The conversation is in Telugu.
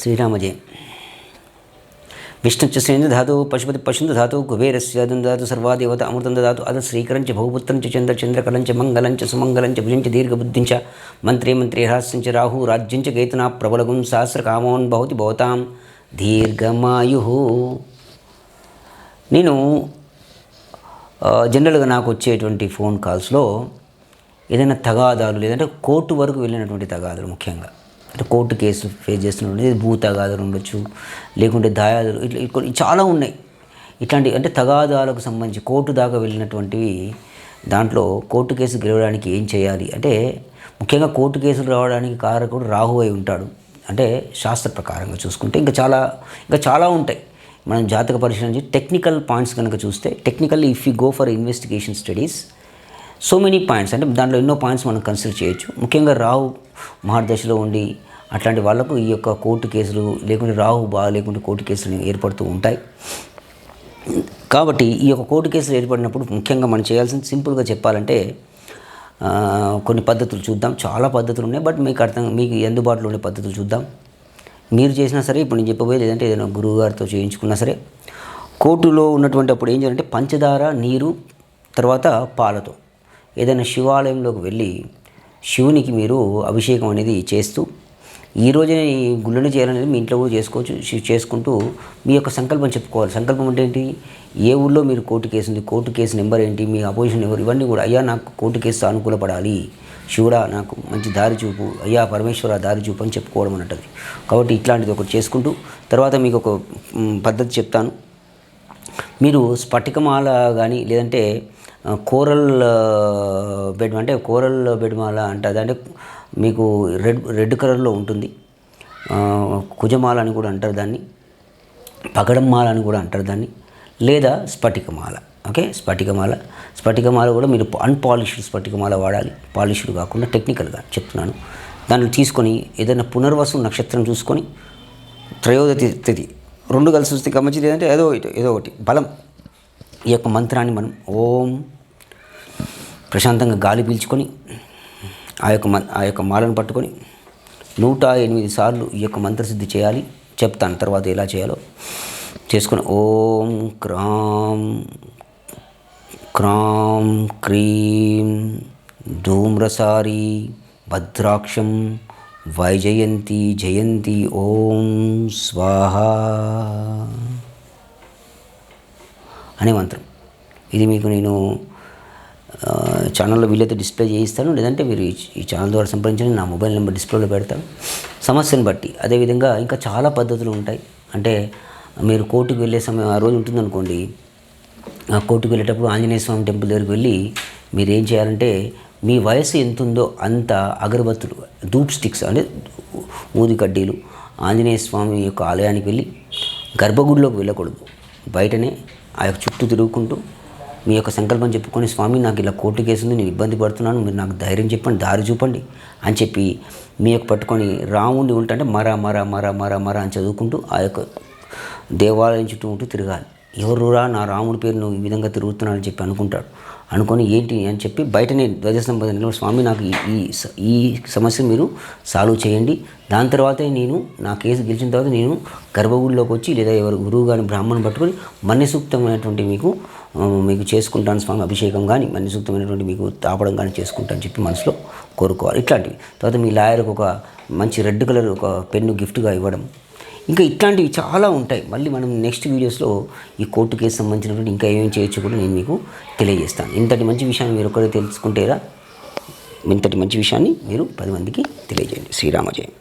శ్రీరామజయం. విష్ణుశ్చేంద్ర ధాతు పశుపతి పశుంద ధాతు కుబేరస్య ధాతు సర్వాదేవత అమృతం దాతు అద శ్రీకరంచ భూపుత్రంచ చంద్రకలంచ మంగళంచ సుమంగళంచ భుజంచ దీర్ఘబుద్ధించ మంత్రే మంత్రే హాస్యంచ రాహు రాజ్యంచ కేతునా ప్రబలగుం సహస్రకామోన్ భవతి భవతాం దీర్ఘమాయు. నేను జనరల్గా నాకు వచ్చేటువంటి ఫోన్ కాల్స్లో ఏదైనా తగాదాలు లేదంటే కోర్టు వరకు వెళ్ళినటువంటి తగాదాలు, ముఖ్యంగా అంటే కోర్టు కేసు ఫేస్ చేస్తున్నటువంటి భూ తగాదాలు ఉండొచ్చు, లేకుంటే దాయాదులు, ఇట్లా చాలా ఉన్నాయి. ఇట్లాంటి అంటే తగాదాలకు సంబంధించి కోర్టు దాకా వెళ్ళినటువంటివి. దాంట్లో కోర్టు కేసు గెలవడానికి ఏం చేయాలి అంటే, ముఖ్యంగా కోర్టు కేసులు రావడానికి కారకుడు రాహు అయి ఉంటాడు. అంటే శాస్త్ర ప్రకారంగా చూసుకుంటే ఇంకా చాలా ఉంటాయి. మనం జాతక పరిశీలన టెక్నికల్ పాయింట్స్ కనుక చూస్తే, technically if you go for investigation studies so many points, అంటే దాంట్లో ఎన్నో పాయింట్స్ మనం కన్సిడర్ చేయొచ్చు. ముఖ్యంగా రాహు మహర్దశలో ఉండి అట్లాంటి వాళ్ళకు ఈ యొక్క కోర్టు కేసులు లేకుంటే రాహు లేకుంటే కోర్టు కేసులు ఏర్పడుతూ ఉంటాయి. కాబట్టి ఈ యొక్క కోర్టు కేసులు ఏర్పడినప్పుడు ముఖ్యంగా మనం చేయాల్సింది, సింపుల్గా చెప్పాలంటే కొన్ని పద్ధతులు చూద్దాం. చాలా పద్ధతులు ఉన్నాయి, బట్ మీకు అందుబాటులో ఉండే పద్ధతులు చూద్దాం. మీరు చేసినా సరే, ఇప్పుడు నేను చెప్పబోయే లేదంటే ఏదైనా గురువుగారితో చేయించుకున్నా సరే, కోర్టులో ఉన్నటువంటి అప్పుడు ఏం చేయాలంటే పంచదార, నీరు, తర్వాత పాలతో ఏదైనా శివాలయంలోకి వెళ్ళి శివునికి మీరు అభిషేకం అనేది చేస్తూ, ఈరోజే ఈ గుళ్ళని చేయాలనేది మీ ఇంట్లో కూడా చేసుకోవచ్చు. చేసుకుంటూ మీ యొక్క సంకల్పం చెప్పుకోవాలి. సంకల్పం అంటే ఏంటి? ఏ ఊళ్ళో మీరు కోర్టు కేసు ఉంది, కోర్టు కేసు నెంబర్ ఏంటి, మీ అపోజిషన్ ఎవరు, ఇవన్నీ కూడా, అయ్యా నాకు కోర్టు కేసు అనుకూలపడాలి, శివుడా నాకు మంచి దారి చూపు, అయ్యా పరమేశ్వర దారి చూపు అని చెప్పుకోవడం అన్నట్టు. కాబట్టి ఇట్లాంటిది ఒకటి చేసుకుంటూ, తర్వాత మీకు ఒక పద్ధతి చెప్తాను. మీరు స్ఫటికమాల కానీ లేదంటే కోరల్ బెడ్మాల అంటారు. అంటే మీకు రెడ్ కలర్లో ఉంటుంది. కుజమాల అని కూడా అంటారు దాన్ని, పగడంమాల అని కూడా అంటారు దాన్ని, లేదా స్ఫటికమాల. ఓకే, స్ఫటికమాల కూడా మీరు అన్పాలిష్డ్ స్ఫటికమాల వాడాలి, పాలిష్డ్ కాకుండా టెక్నికల్గా చెప్తున్నాను. దాన్ని తీసుకొని ఏదైనా పునర్వసు నక్షత్రం చూసుకొని త్రయోదశి తిథి రెండు కలిసి వస్తే గమనించి, లేదంటే ఏదో ఒకటి బలం. ఈ యొక్క మంత్రాన్ని మనం ఓం ప్రశాంతంగా గాలి పీల్చుకొని ఆ యొక్క మాలను పట్టుకొని 108 సార్లు ఈ యొక్క మంత్రసిద్ధి చేయాలి. చెప్తాను తర్వాత ఎలా చేయాలో. చేసుకొని ఓం క్రాం క్రాం క్రీం ధూమ్రసారి భద్రాక్షం వైజయంతి జయంతి ఓం స్వాహా అనే మంత్రం. ఇది మీకు నేను ఛానల్లో వీలైతే డిస్ప్లే చేయిస్తాను, లేదంటే మీరు ఈ ఛానల్ ద్వారా సంప్రదించండి. నా మొబైల్ నెంబర్ డిస్ప్లేలో పెడతాను, సమస్యను బట్టి. అదేవిధంగా ఇంకా చాలా పద్ధతులు ఉంటాయి. అంటే మీరు కోర్టుకు వెళ్ళే సమయం ఆ రోజు ఉంటుందనుకోండి, ఆ కోర్టుకు వెళ్ళేటప్పుడు ఆంజనేయ స్వామి టెంపుల్ దగ్గరికి వెళ్ళి మీరు ఏం చేయాలంటే, మీ వయసు ఎంత ఉందో అంత అగరబత్తులు, ధూప్ స్టిక్స్ అంటే ఊది కడ్డీలు ఆంజనేయ స్వామి యొక్క ఆలయానికి వెళ్ళి, గర్భగుడిలోకి వెళ్ళకూడదు, బయటనే ఆ యొక్క చుట్టూ తిరుగుకుంటూ మీ యొక్క సంకల్పం చెప్పుకొని, స్వామి నాకు ఇలా కోర్టు కేసు ఉంది, నేను ఇబ్బంది పడుతున్నాను, మీరు నాకు ధైర్యం చెప్పండి, దారి చూపండి అని చెప్పి మీ యొక్క పట్టుకొని రాముడిని ఉంటే మర మర మర మర మర అని చదువుకుంటూ ఆ యొక్క దేవాలయం చుట్టూ తిరగాలి. ఎవరురా నా రాముడి పేరు నువ్వు ఈ విధంగా తిరుగుతున్నానని చెప్పి అనుకొని ఏంటి అని చెప్పి బయటనే ధ్వజస్తంభంలో, స్వామి నాకు ఈ సమస్యను మీరు సాల్వ్ చేయండి, దాని తర్వాతే నేను నా కేసు గెలిచిన తర్వాత నేను గర్భగుడిలోకి వచ్చి లేదా ఎవరు గురువు కానీ బ్రాహ్మణుని పట్టుకొని మన్యసూక్తమైనటువంటి మీకు చేసుకుంటాను స్వామి, అభిషేకం కానీ మన్యసూక్తమైనటువంటి మీకు తాపడం కానీ చేసుకుంటాను చెప్పి మనసులో కోరుకోవాలి. ఇట్లాంటివి. తర్వాత మీ లాయర్కి ఒక మంచి రెడ్ కలర్ ఒక పెన్ను గిఫ్ట్గా ఇవ్వడం. ఇంకా ఇట్లాంటివి చాలా ఉంటాయి. మళ్ళీ మనం నెక్స్ట్ వీడియోస్లో ఈ కోర్టు కేసు సంబంధించినటువంటి ఇంకా ఏమేమి చేయొచ్చు కూడా నేను మీకు తెలియజేస్తాను. ఇంతటి మంచి విషయాన్ని మీరు ఒకరే తెలుసుకుంటేరా, ఇంతటి మంచి విషయాన్ని మీరు 10 మందికి తెలియజేయండి. శ్రీరామజయం.